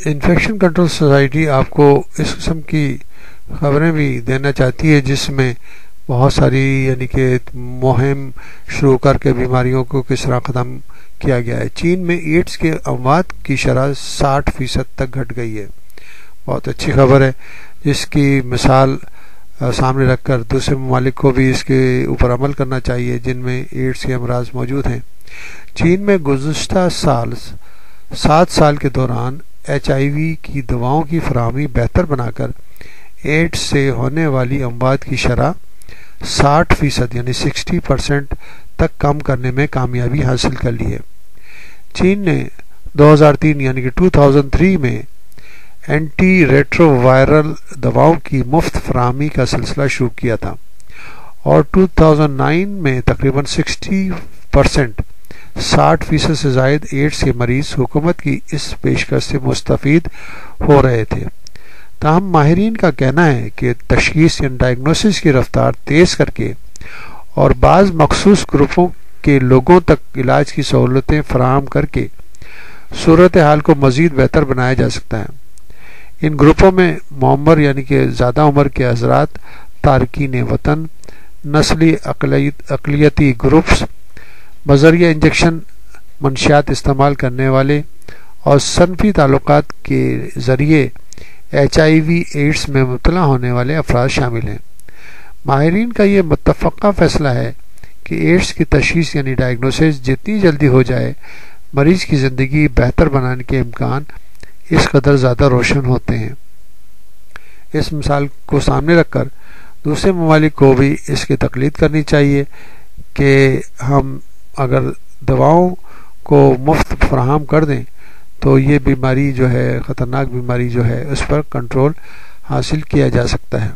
Infection control society آپ کو اس قسم کی خبریں بھی دینا چاہتی ہے جس میں بہت ساری یعنی کہ مہم شروع کر کے بیماریوں کو کس طرح ختم کیا گیا ہے۔ چین میں ایڈز کے اموات کی شرح 60% تک گھٹ گئی ہے۔ بہت اچھی خبر ہے جس کی مثال سامنے رکھ کر دوسرے ممالک کو بھی اس کے اوپر عمل کرنا چاہیے جن میں ایڈز کے امراض موجود ہیں۔ چین میں گزشتہ 7 سال کے دوران HIV کی دواؤں کی فراہمی بہتر بنا کر ایڈز سے ہونے والی اموات کی شرح 60% یعنی 60% تک کم کرنے میں کامیابی حاصل کر لی ہے۔ چین نے 2003 یعنی کہ 2003 میں اینٹی ریٹرو وائرل دواؤں کی مفت فراہمی کا سلسلہ شروع کیا تھا اور 2009 میں تقریباً 60% سے زائد ایڈز کے مریض حکومت کی اس پیشکش سے مستفید ہو رہے تھے۔ تاہم ماہرین کا کہنا ہے کہ تشخیص یعنی ڈائگنوسس کی رفتار تیز کر کے اور بعض مخصوص گروپوں کے لوگوں تک علاج کی سہولتیں فراہم کر کے صورتحال کو مزید بہتر بنایا جا سکتا ہے۔ ان گروپوں میں معمر یعنی کہ زیادہ عمر کے حضرات، تارکین وطن، نسلی اقلیتی گروپس، بذریعہ انجیکشن منشیات استعمال کرنے والے اور صنفی تعلقات کے ذریعے HIV ایڈز میں مبتلا ہونے والے افراد شامل ہیں۔ ماہرین کا یہ متفقہ فیصلہ ہے کہ ایڈز کی تشخیص یعنی ڈائگنوسس جتنی جلدی ہو جائے مریض کی زندگی بہتر بنانے کے امکان اس قدر زیادہ روشن ہوتے ہیں۔ اس مثال کو سامنے رکھ کر دوسرے ممالک کو بھی اس کی تقلید کرنی چاہیے کہ ہم اگر دواؤں کو مفت فراہم کر دیں تو یہ بیماری جو ہے، خطرناک بیماری جو ہے، اس پر کنٹرول حاصل کیا جا سکتا ہے۔